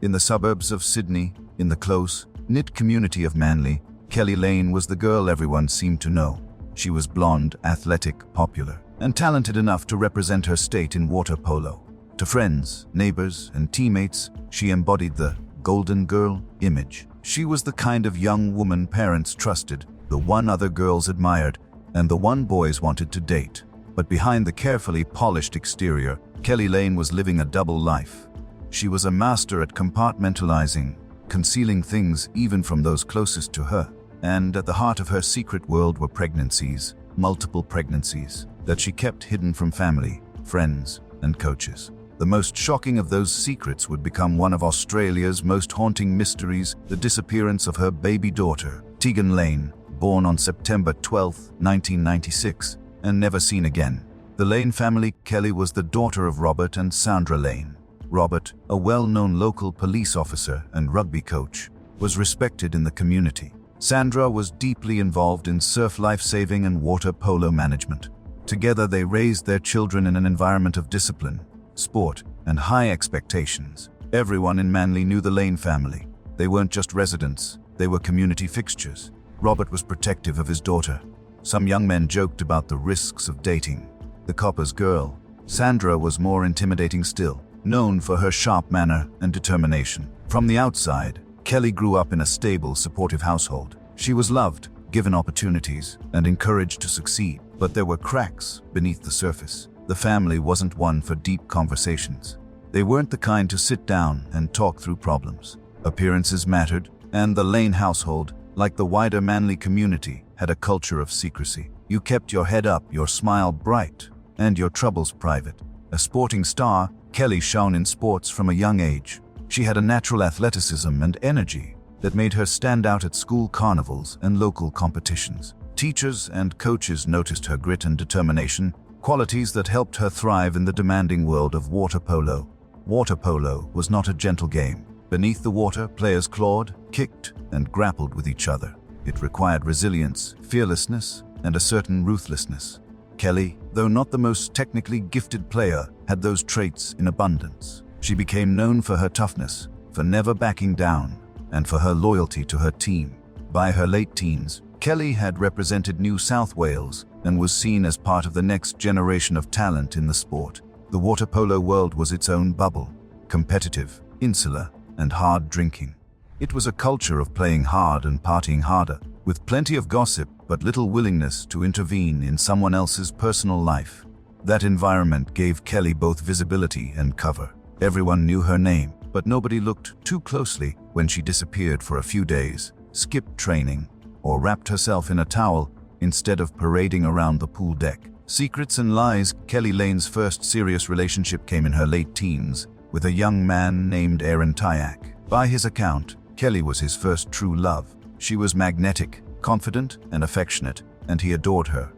In the suburbs of Sydney, in the close-knit community of Manly, Keli Lane was the girl everyone seemed to know. She was blonde, athletic, popular, and talented enough to represent her state in water polo. To friends, neighbors, and teammates, she embodied the golden girl image. She was the kind of young woman parents trusted, the one other girls admired, and the one boys wanted to date. But behind the carefully polished exterior, Keli Lane was living a double life. She was a master at compartmentalizing, concealing things even from those closest to her. And at the heart of her secret world were pregnancies, multiple pregnancies, that she kept hidden from family, friends, and coaches. The most shocking of those secrets would become one of Australia's most haunting mysteries: the disappearance of her baby daughter, Tegan Lane, born on September 12, 1996, and never seen again. The Lane family. Keli was the daughter of Robert and Sandra Lane. Robert, a well-known local police officer and rugby coach, was respected in the community. Sandra was deeply involved in surf life-saving and water polo management. Together they raised their children in an environment of discipline, sport, and high expectations. Everyone in Manly knew the Lane family. They weren't just residents, they were community fixtures. Robert was protective of his daughter. Some young men joked about the risks of dating the copper's girl. Sandra was more intimidating still, known for her sharp manner and determination. From the outside, Keli grew up in a stable, supportive household. She was loved, given opportunities, and encouraged to succeed. But there were cracks beneath the surface. The family wasn't one for deep conversations. They weren't the kind to sit down and talk through problems. Appearances mattered, and the Lane household, like the wider Manly community, had a culture of secrecy. You kept your head up, your smile bright, and your troubles private. A sporting star, Keli shone in sports from a young age. She had a natural athleticism and energy that made her stand out at school carnivals and local competitions. Teachers and coaches noticed her grit and determination, qualities that helped her thrive in the demanding world of water polo. Water polo was not a gentle game. Beneath the water, players clawed, kicked, and grappled with each other. It required resilience, fearlessness, and a certain ruthlessness. Keli, though not the most technically gifted player, had those traits in abundance. She became known for her toughness, for never backing down, and for her loyalty to her team. By her late teens, Keli had represented New South Wales and was seen as part of the next generation of talent in the sport. The water polo world was its own bubble, competitive, insular, and hard drinking. It was a culture of playing hard and partying harder, with plenty of gossip but little willingness to intervene in someone else's personal life. That environment gave Keli both visibility and cover. Everyone knew her name, but nobody looked too closely when she disappeared for a few days, skipped training, or wrapped herself in a towel instead of parading around the pool deck. Secrets and lies. Keli Lane's first serious relationship came in her late teens with a young man named Aaron Tyak. By his account, Keli was his first true love. She was magnetic, confident, and affectionate, and he adored her.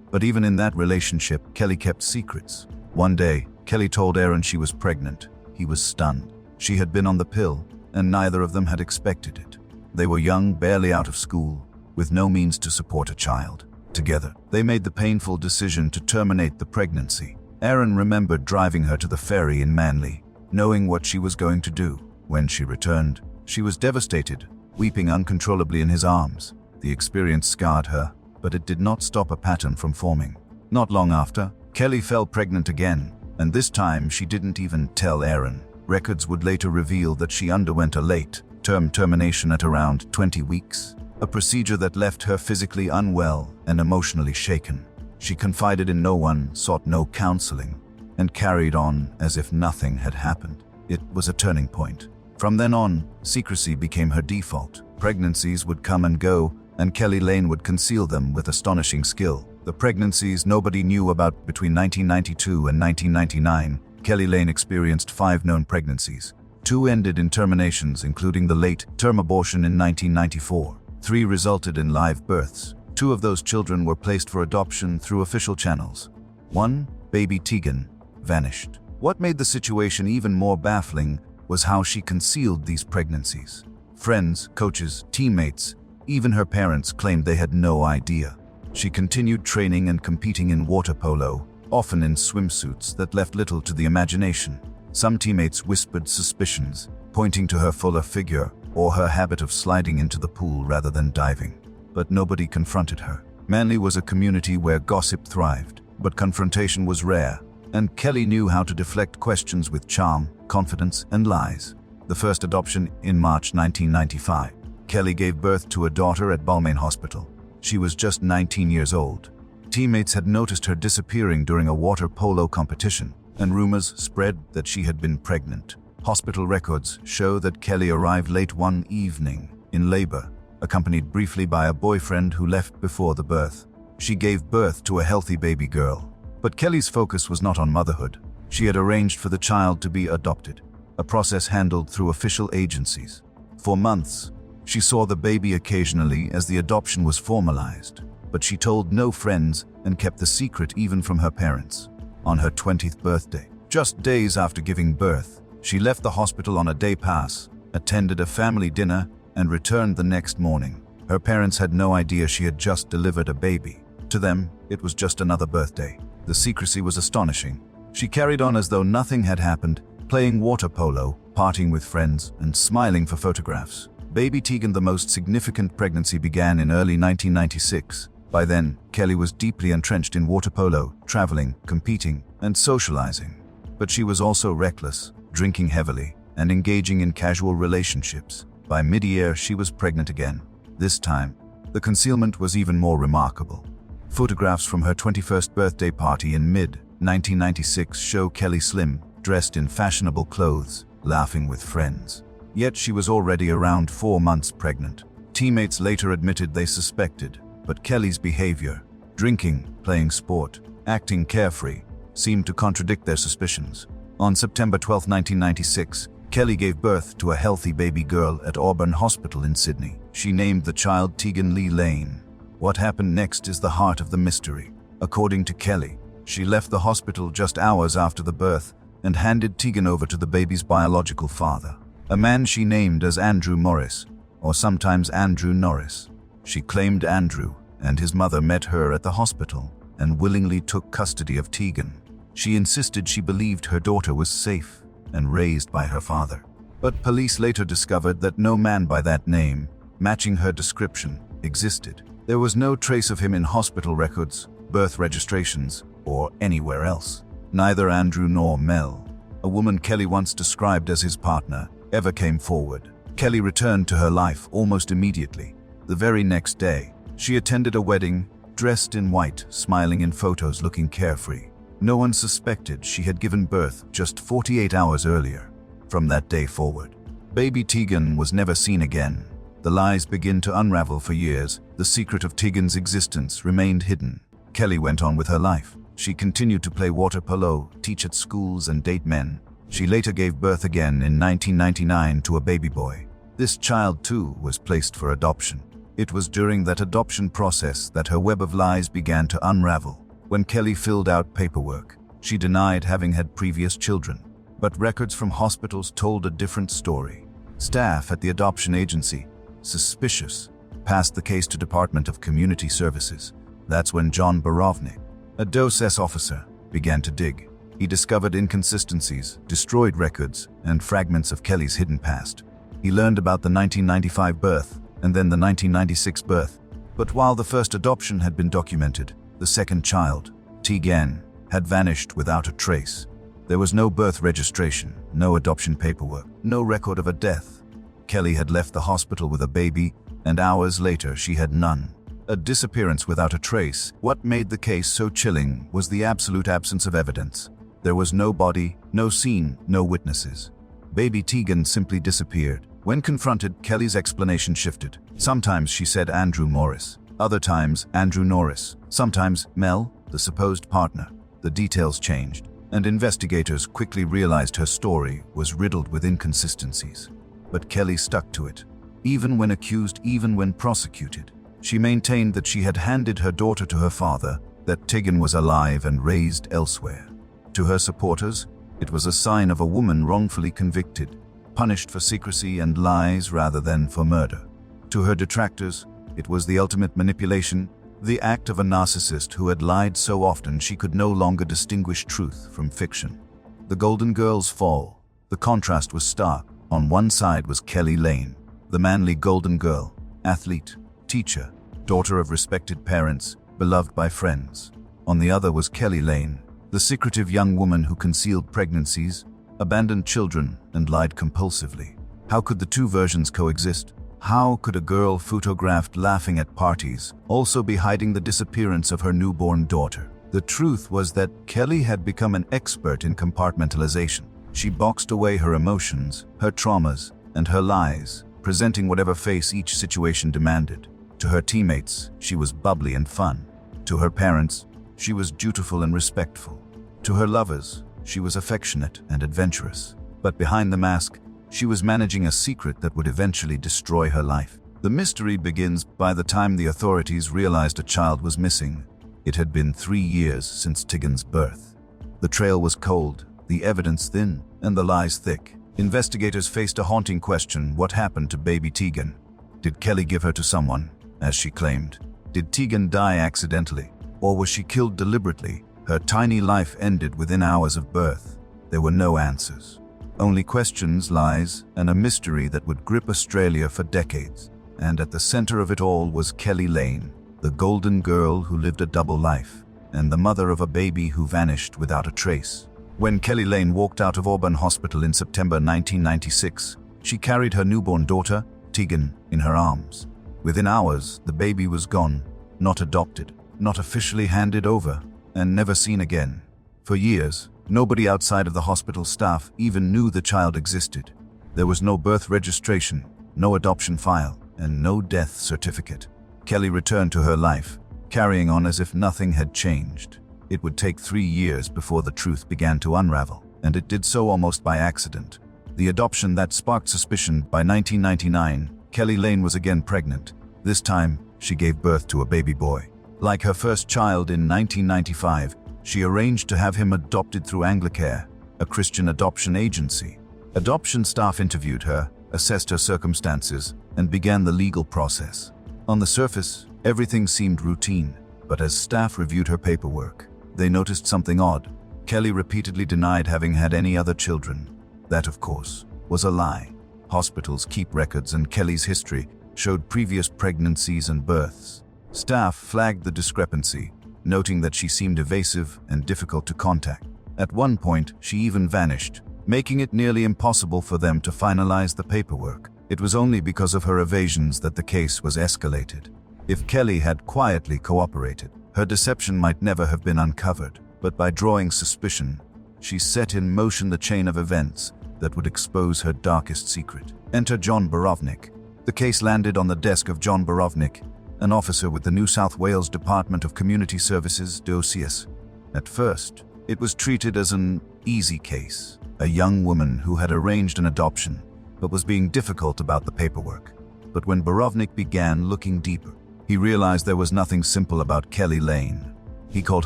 But even in that relationship, Keli kept secrets. One day, Keli told Aaron she was pregnant. He was stunned. She had been on the pill, and neither of them had expected it. They were young, barely out of school, with no means to support a child. Together, they made the painful decision to terminate the pregnancy. Aaron remembered driving her to the ferry in Manly, knowing what she was going to do. When she returned, she was devastated, weeping uncontrollably in his arms. The experience scarred her, but it did not stop a pattern from forming. Not long after, Keli fell pregnant again, and this time she didn't even tell Aaron. Records would later reveal that she underwent a late-term termination at around 20 weeks, a procedure that left her physically unwell and emotionally shaken. She confided in no one, sought no counseling, and carried on as if nothing had happened. It was a turning point. From then on, secrecy became her default. Pregnancies would come and go, and Keli Lane would conceal them with astonishing skill. The pregnancies nobody knew about. Between 1992 and 1999, Keli Lane experienced 5 known pregnancies. 2 ended in terminations, including the late-term abortion in 1994. 3 resulted in live births. 2 of those children were placed for adoption through official channels. 1, baby Tegan, vanished. What made the situation even more baffling was how she concealed these pregnancies. Friends, coaches, teammates, even her parents claimed they had no idea. She continued training and competing in water polo, often in swimsuits that left little to the imagination. Some teammates whispered suspicions, pointing to her fuller figure or her habit of sliding into the pool rather than diving. But nobody confronted her. Manly was a community where gossip thrived, but confrontation was rare, and Keli knew how to deflect questions with charm, confidence, and lies. The first adoption in March 1995. Keli gave birth to a daughter at Balmain Hospital. She was just 19 years old. Teammates had noticed her disappearing during a water polo competition, and rumors spread that she had been pregnant. Hospital records show that Keli arrived late one evening, in labor, accompanied briefly by a boyfriend who left before the birth. She gave birth to a healthy baby girl. But Keli's focus was not on motherhood. She had arranged for the child to be adopted, a process handled through official agencies. For months, she saw the baby occasionally as the adoption was formalized, but she told no friends and kept the secret even from her parents. On her 20th birthday, just days after giving birth, she left the hospital on a day pass, attended a family dinner, and returned the next morning. Her parents had no idea she had just delivered a baby. To them, it was just another birthday. The secrecy was astonishing. She carried on as though nothing had happened, playing water polo, partying with friends, and smiling for photographs. Baby Tegan, the most significant pregnancy, began in early 1996. By then, Keli was deeply entrenched in water polo, traveling, competing, and socializing. But she was also reckless, drinking heavily, and engaging in casual relationships. By mid-year, she was pregnant again. This time, the concealment was even more remarkable. Photographs from her 21st birthday party in mid-1996 show Keli slim, dressed in fashionable clothes, laughing with friends. Yet she was already around 4 months pregnant. Teammates later admitted they suspected, but Keli's behavior, drinking, playing sport, acting carefree, seemed to contradict their suspicions. On September 12, 1996, Keli gave birth to a healthy baby girl at Auburn Hospital in Sydney. She named the child Tegan Lane. What happened next is the heart of the mystery. According to Keli, she left the hospital just hours after the birth and handed Tegan over to the baby's biological father, a man she named as Andrew Morris, or sometimes Andrew Norris. She claimed Andrew and his mother met her at the hospital and willingly took custody of Tegan. She insisted she believed her daughter was safe and raised by her father. But police later discovered that no man by that name, matching her description, existed. There was no trace of him in hospital records, birth registrations, or anywhere else. Neither Andrew nor Mel, a woman Keli once described as his partner, ever came forward. Keli returned to her life almost immediately. The very next day, she attended a wedding, dressed in white, smiling in photos, looking carefree. No one suspected she had given birth just 48 hours earlier. From that day forward, baby Tegan was never seen again. The lies begin to unravel. For years, the secret of Tegan's existence remained hidden. Keli went on with her life. She continued to play water polo, teach at schools, and date men. She later gave birth again in 1999 to a baby boy. This child, too, was placed for adoption. It was during that adoption process that her web of lies began to unravel. When Keli filled out paperwork, she denied having had previous children. But records from hospitals told a different story. Staff at the adoption agency, suspicious, passed the case to Department of Community Services. That's when John Borovnik, a DOS officer, began to dig. He discovered inconsistencies, destroyed records, and fragments of Keli's hidden past. He learned about the 1995 birth and then the 1996 birth. But while the first adoption had been documented, the second child, Tegan, had vanished without a trace. There was no birth registration, no adoption paperwork, no record of a death. Keli had left the hospital with a baby, and hours later she had none. A disappearance without a trace. What made the case so chilling was the absolute absence of evidence. There was no body, no scene, no witnesses. Baby Tegan simply disappeared. When confronted, Keli's explanation shifted. Sometimes she said Andrew Morris, other times Andrew Norris, sometimes Mel, the supposed partner. The details changed, and investigators quickly realized her story was riddled with inconsistencies. But Keli stuck to it. Even when accused, even when prosecuted, she maintained that she had handed her daughter to her father, that Tegan was alive and raised elsewhere. To her supporters, it was a sign of a woman wrongfully convicted, punished for secrecy and lies rather than for murder. To her detractors, it was the ultimate manipulation, the act of a narcissist who had lied so often she could no longer distinguish truth from fiction. the Golden Girl's fall. The contrast was stark. On one side was Keli Lane, the manly Golden Girl, athlete, teacher, daughter of respected parents, beloved by friends. On the other was Keli Lane, the secretive young woman who concealed pregnancies, abandoned children, and lied compulsively. How could the two versions coexist? How could a girl photographed laughing at parties also be hiding the disappearance of her newborn daughter? The truth was that Keli had become an expert in compartmentalization. She boxed away her emotions, her traumas, and her lies, presenting whatever face each situation demanded. To her teammates, she was bubbly and fun. To her parents, she was dutiful and respectful. To her lovers, she was affectionate and adventurous. But behind the mask, she was managing a secret that would eventually destroy her life. The mystery begins by the time the authorities realized a child was missing. It had been 3 years since Tegan's birth. The trail was cold, the evidence thin, and the lies thick. Investigators faced a haunting question: what happened to baby Tegan? Did Keli give her to someone, as she claimed? Did Tegan die accidentally? Or was she killed deliberately? Her tiny life ended within hours of birth. There were no answers. Only questions, lies, and a mystery that would grip Australia for decades. And at the center of it all was Keli Lane, the Golden Girl who lived a double life, and the mother of a baby who vanished without a trace. When Keli Lane walked out of Auburn Hospital in September 1996, she carried her newborn daughter, Tegan, in her arms. Within hours, the baby was gone, not adopted, not officially handed over, and never seen again. For years, nobody outside of the hospital staff even knew the child existed. There was no birth registration, no adoption file, and no death certificate. Keli returned to her life, carrying on as if nothing had changed. It would take 3 years before the truth began to unravel, and it did so almost by accident. The adoption that sparked suspicion: by 1999, Keli Lane was again pregnant. This time, she gave birth to a baby boy. Like her first child in 1995, she arranged to have him adopted through Anglicare, a Christian adoption agency. Adoption staff interviewed her, assessed her circumstances, and began the legal process. On the surface, everything seemed routine, but as staff reviewed her paperwork, they noticed something odd. Keli repeatedly denied having had any other children. That, of course, was a lie. Hospitals keep records, and Keli's history showed previous pregnancies and births. Staff flagged the discrepancy, noting that she seemed evasive and difficult to contact. At one point, she even vanished, making it nearly impossible for them to finalize the paperwork. It was only because of her evasions that the case was escalated. If Keli had quietly cooperated, her deception might never have been uncovered. But by drawing suspicion, she set in motion the chain of events that would expose her darkest secret. Enter John Borovnik. The case landed on the desk of John Borovnik, an officer with the New South Wales Department of Community Services, DOCS. At first, it was treated as an easy case, a young woman who had arranged an adoption, but was being difficult about the paperwork. But when Borovnik began looking deeper, he realized there was nothing simple about Keli Lane. He called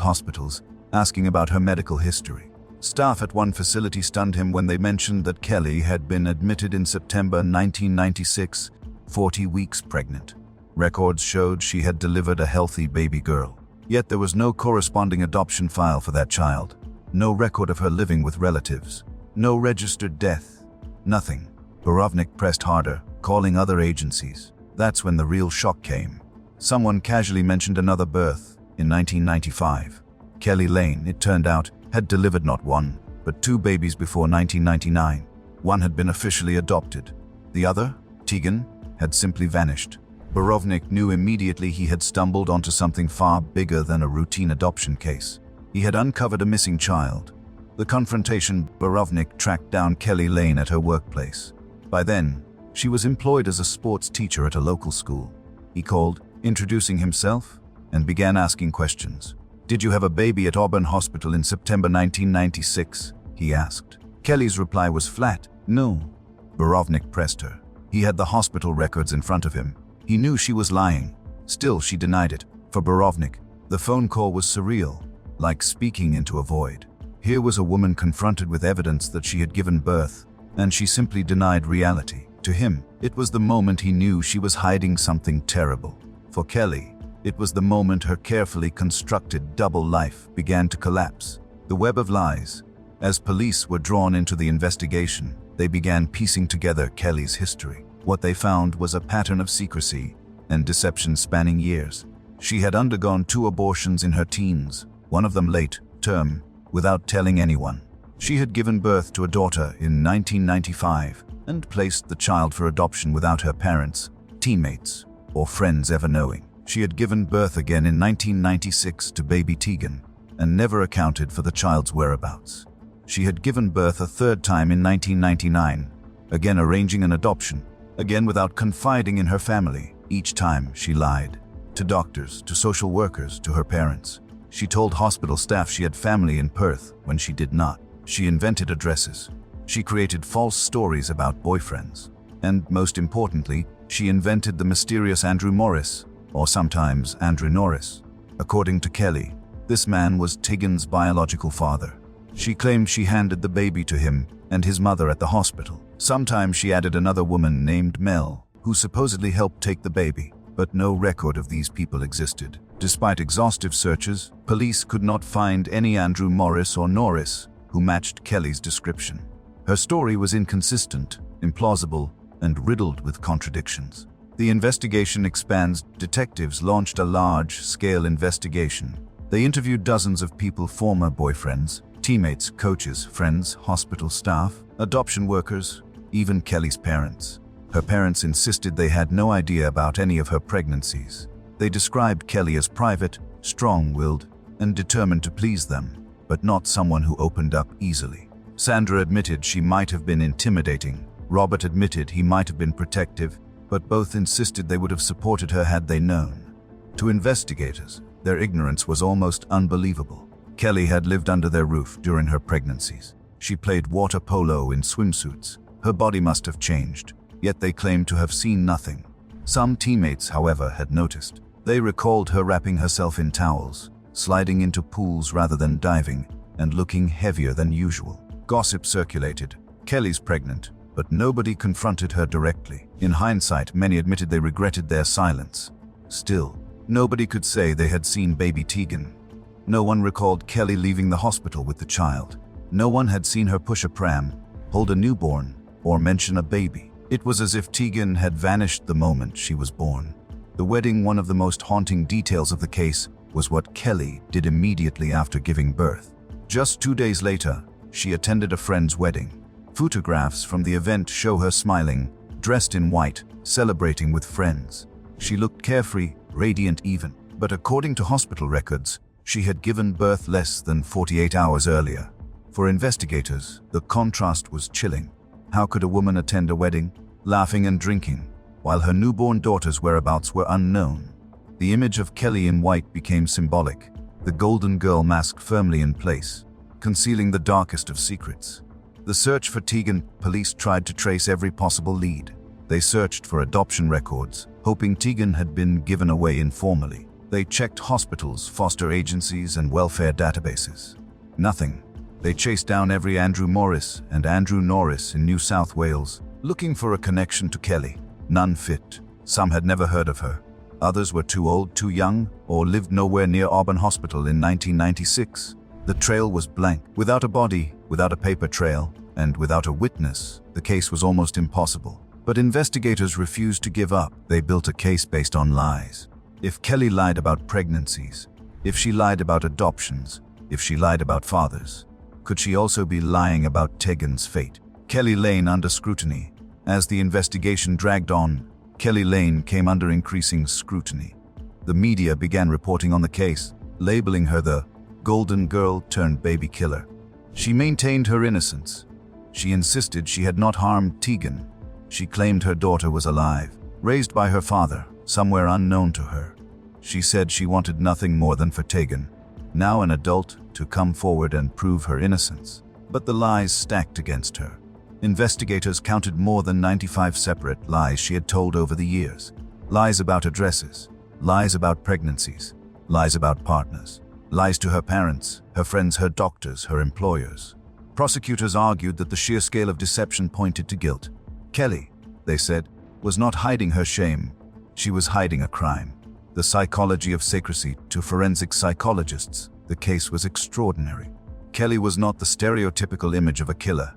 hospitals, asking about her medical history. Staff at one facility stunned him when they mentioned that Keli had been admitted in September 1996, 40 weeks pregnant. Records showed she had delivered a healthy baby girl. Yet there was no corresponding adoption file for that child. No record of her living with relatives. No registered death. Nothing. Borovnik pressed harder, calling other agencies. That's when the real shock came. Someone casually mentioned another birth in 1995. Keli Lane, it turned out, had delivered not one, but 2 babies before 1999. One had been officially adopted. The other, Tegan, had simply vanished. Borovnik knew immediately he had stumbled onto something far bigger than a routine adoption case. He had uncovered a missing child. The confrontation: Borovnik tracked down Keli Lane at her workplace. By then, she was employed as a sports teacher at a local school. He called, introducing himself, and began asking questions. "Did you have a baby at Auburn Hospital in September 1996? He asked. Keli's reply was flat, "No." Borovnik pressed her. He had the hospital records in front of him. He knew she was lying. Still, she denied it. For Borovnik, the phone call was surreal, like speaking into a void. Here was a woman confronted with evidence that she had given birth, and she simply denied reality. To him, it was the moment he knew she was hiding something terrible. For Keli, it was the moment her carefully constructed double life began to collapse. The web of lies, As police were drawn into the investigation, they began piecing together Keli's history. What they found was a pattern of secrecy and deception spanning years. She had undergone 2 abortions in her teens, one of them late term, without telling anyone. She had given birth to a daughter in 1995 and placed the child for adoption without her parents, teammates, or friends ever knowing. She had given birth again in 1996 to baby Tegan and never accounted for the child's whereabouts. She had given birth a 3rd time in 1999, again arranging an adoption, again without confiding in her family. Each time she lied. To doctors, to social workers, to her parents. She told hospital staff she had family in Perth when she did not. She invented addresses. She created false stories about boyfriends. And most importantly, she invented the mysterious Andrew Morris, or sometimes Andrew Norris. According to Keli, this man was Tegan's biological father. She claimed she handed the baby to him and his mother at the hospital. Sometimes she added another woman named Mel, who supposedly helped take the baby, but no record of these people existed. Despite exhaustive searches, police could not find any Andrew Morris or Norris who matched Keli's description. Her story was inconsistent, implausible, and riddled with contradictions. The investigation expands. Detectives launched a large-scale investigation. They interviewed dozens of people, former boyfriends, teammates, coaches, friends, hospital staff, adoption workers, even Keli's parents. Her parents insisted they had no idea about any of her pregnancies. They described Keli as private, strong-willed, and determined to please them, but not someone who opened up easily. Sandra admitted she might have been intimidating. Robert admitted he might have been protective, but both insisted they would have supported her had they known. To investigators, their ignorance was almost unbelievable. Keli had lived under their roof during her pregnancies. She played water polo in swimsuits. Her body must have changed, yet they claimed to have seen nothing. Some teammates, however, had noticed. They recalled her wrapping herself in towels, sliding into pools rather than diving, and looking heavier than usual. Gossip circulated. Keli's pregnant, but nobody confronted her directly. In hindsight, many admitted they regretted their silence. Still, nobody could say they had seen baby Tegan. No one recalled Keli leaving the hospital with the child. No one had seen her push a pram, hold a newborn, or mention a baby. It was as if Tegan had vanished the moment she was born. The wedding, one of the most haunting details of the case, was what Keli did immediately after giving birth. Just 2 days later, she attended a friend's wedding. Photographs from the event show her smiling, dressed in white, celebrating with friends. She looked carefree, radiant even, but according to hospital records, she had given birth less than 48 hours earlier. For investigators, the contrast was chilling. How could a woman attend a wedding, laughing and drinking, while her newborn daughter's whereabouts were unknown? The image of Keli in white became symbolic, the golden girl mask firmly in place, concealing the darkest of secrets. The search for Tegan, police tried to trace every possible lead. They searched for adoption records, hoping Tegan had been given away informally. They checked hospitals, foster agencies, and welfare databases. Nothing. They chased down every Andrew Morris and Andrew Norris in New South Wales, looking for a connection to Keli. None fit. Some had never heard of her. Others were too old, too young, or lived nowhere near Auburn Hospital in 1996. The trail was blank. Without a body, without a paper trail, and without a witness, the case was almost impossible. But investigators refused to give up. They built a case based on lies. If Keli lied about pregnancies, if she lied about adoptions, if she lied about fathers, could she also be lying about Tegan's fate? Keli Lane under scrutiny. As the investigation dragged on, Keli Lane came under increasing scrutiny. The media began reporting on the case, labeling her the golden girl turned baby killer. She maintained her innocence. She insisted she had not harmed Tegan. She claimed her daughter was alive, raised by her father, somewhere unknown to her. She said she wanted nothing more than for Tegan, now an adult, to come forward and prove her innocence. But the lies stacked against her. Investigators counted more than 95 separate lies she had told over the years. Lies about addresses, lies about pregnancies, lies about partners, lies to her parents, her friends, her doctors, her employers. Prosecutors argued that the sheer scale of deception pointed to guilt. Keli, they said, was not hiding her shame. She was hiding a crime. The psychology of secrecy. To forensic psychologists, the case was extraordinary. Keli was not the stereotypical image of a killer.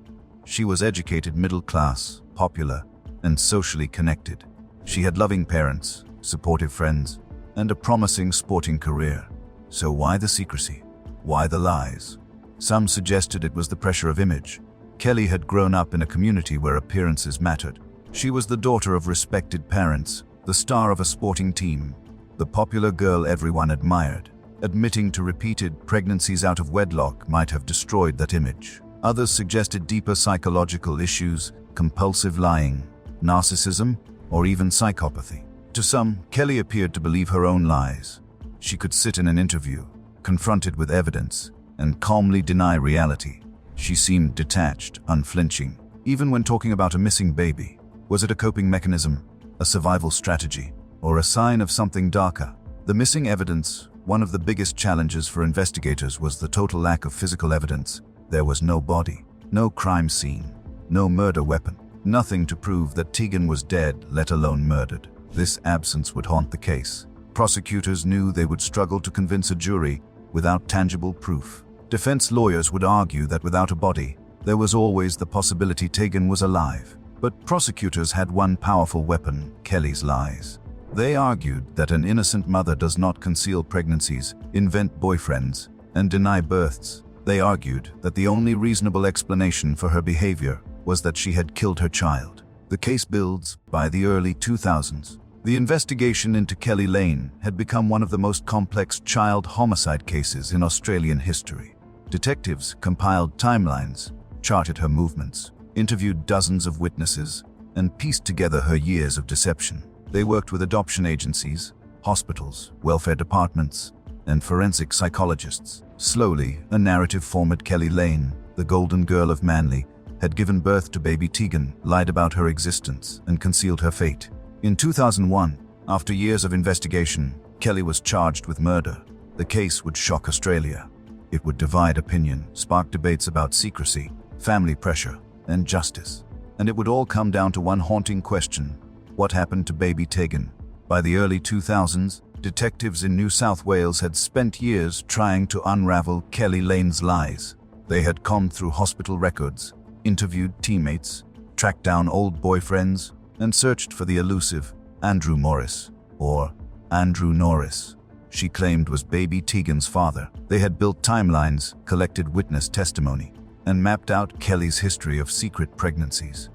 She was educated, middle class, popular, and socially connected. She had loving parents, supportive friends, and a promising sporting career. So why the secrecy? Why the lies? Some suggested it was the pressure of image. Keli had grown up in a community where appearances mattered. She was the daughter of respected parents, the star of a sporting team, the popular girl everyone admired. Admitting to repeated pregnancies out of wedlock might have destroyed that image. Others suggested deeper psychological issues, compulsive lying, narcissism, or even psychopathy. To some, Keli appeared to believe her own lies. She could sit in an interview, confronted with evidence, and calmly deny reality. She seemed detached, unflinching, even when talking about a missing baby. Was it a coping mechanism, a survival strategy, or a sign of something darker? The missing evidence, one of the biggest challenges for investigators, was the total lack of physical evidence. There was no body, no crime scene, no murder weapon, nothing to prove that Tegan was dead, let alone murdered. This absence would haunt the case. Prosecutors knew they would struggle to convince a jury without tangible proof. Defense lawyers would argue that without a body, there was always the possibility Tegan was alive. But prosecutors had one powerful weapon: Keli's lies. They argued that an innocent mother does not conceal pregnancies, invent boyfriends, and deny births. They argued that the only reasonable explanation for her behavior was that she had killed her child. The case builds. By the early 2000s, the investigation into Keli Lane had become one of the most complex child homicide cases in Australian history. Detectives compiled timelines, charted her movements, interviewed dozens of witnesses, and pieced together her years of deception. They worked with adoption agencies, hospitals, welfare departments, and forensic psychologists. Slowly, a narrative formed. Keli Lane, the golden girl of Manly, had given birth to baby Tegan, lied about her existence, and concealed her fate. In 2001, after years of investigation, Keli was charged with murder. The case would shock Australia. It would divide opinion, spark debates about secrecy, family pressure, and justice. And it would all come down to one haunting question: what happened to baby Tegan? By the early 2000s, detectives in New South Wales had spent years trying to unravel Keli Lane's lies. They had combed through hospital records, interviewed teammates, tracked down old boyfriends, and searched for the elusive Andrew Morris, or Andrew Norris, she claimed was baby Tegan's father. They had built timelines, collected witness testimony, and mapped out Keli's history of secret pregnancies.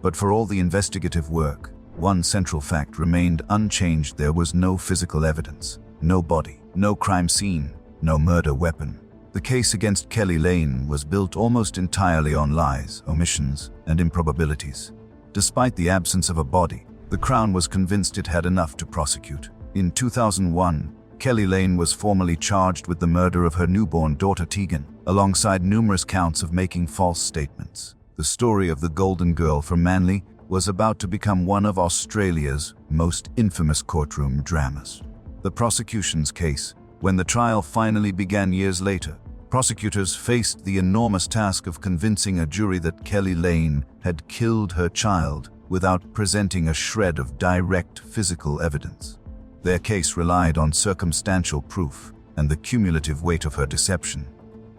But for all the investigative work, one central fact remained unchanged: there was no physical evidence, no body, no crime scene, no murder weapon. The case against Keli Lane was built almost entirely on lies, omissions, and improbabilities. Despite the absence of a body, the Crown was convinced it had enough to prosecute. In 2001, Keli Lane was formally charged with the murder of her newborn daughter Tegan, alongside numerous counts of making false statements. The story of the Golden Girl from Manly was about to become one of Australia's most infamous courtroom dramas. The prosecution's case. When the trial finally began years later, prosecutors faced the enormous task of convincing a jury that Keli Lane had killed her child without presenting a shred of direct physical evidence. Their case relied on circumstantial proof and the cumulative weight of her deception.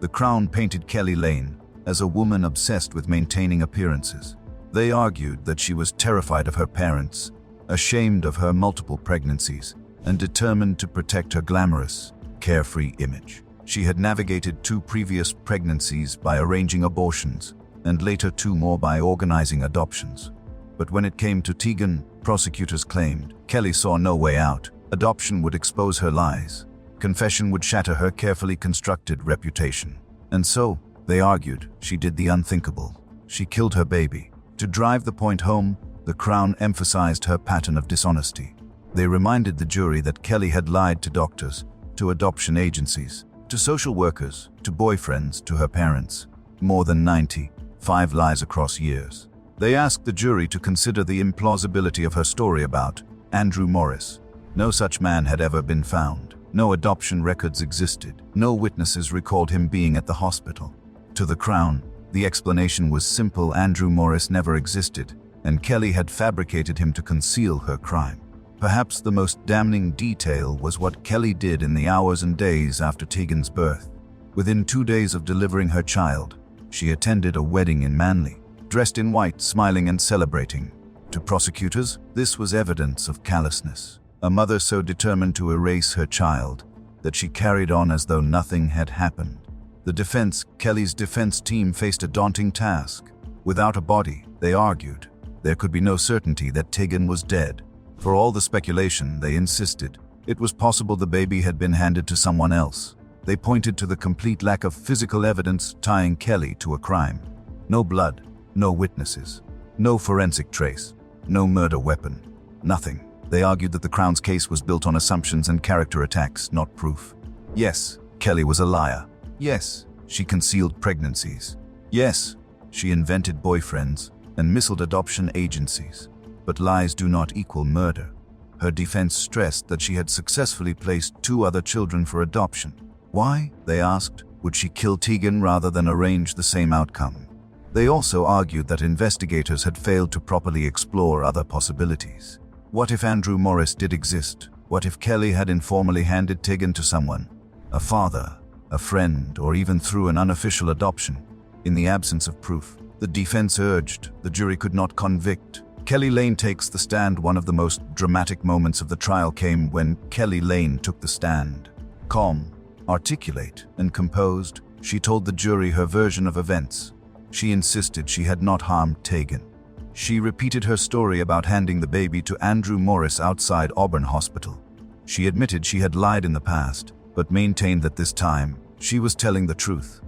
The Crown painted Keli Lane as a woman obsessed with maintaining appearances. They argued that she was terrified of her parents, ashamed of her multiple pregnancies, and determined to protect her glamorous, carefree image. She had navigated 2 previous pregnancies by arranging abortions, and later 2 more by organizing adoptions. But when it came to Tegan, prosecutors claimed Keli saw no way out. Adoption would expose her lies. Confession would shatter her carefully constructed reputation. And so, they argued, she did the unthinkable. She killed her baby. To drive the point home, the Crown emphasized her pattern of dishonesty. They reminded the jury that Keli had lied to doctors, to adoption agencies, to social workers, to boyfriends, to her parents. More than 95 lies across years. They asked the jury to consider the implausibility of her story about Andrew Morris. No such man had ever been found. No adoption records existed. No witnesses recalled him being at the hospital. To the Crown, the explanation was simple: Andrew Morris never existed, and Keli had fabricated him to conceal her crime. Perhaps the most damning detail was what Keli did in the hours and days after Tegan's birth. Within 2 days of delivering her child, she attended a wedding in Manly, dressed in white, smiling and celebrating. To prosecutors, this was evidence of callousness. A mother so determined to erase her child that she carried on as though nothing had happened. Keli's defense team faced a daunting task. Without a body, they argued, there could be no certainty that Tegan was dead. For all the speculation, they insisted, it was possible the baby had been handed to someone else. They pointed to the complete lack of physical evidence tying Keli to a crime. No blood, no witnesses, no forensic trace, no murder weapon, nothing. They argued that the Crown's case was built on assumptions and character attacks, not proof. Yes, Keli was a liar. Yes, she concealed pregnancies. Yes, she invented boyfriends and misled adoption agencies. But lies do not equal murder. Her defense stressed that she had successfully placed 2 other children for adoption. Why, they asked, would she kill Tegan rather than arrange the same outcome? They also argued that investigators had failed to properly explore other possibilities. What if Andrew Morris did exist? What if Keli had informally handed Tegan to someone? A father, a friend, or even through an unofficial adoption? In the absence of proof, the defense urged the jury could not convict. Keli Lane takes the stand. One of the most dramatic moments of the trial came when Keli Lane took the stand. Calm, articulate, and composed, she told the jury her version of events. She insisted she had not harmed Tegan. She repeated her story about handing the baby to Andrew Morris outside Auburn Hospital. She admitted she had lied in the past, but maintained that this time, she was telling the truth.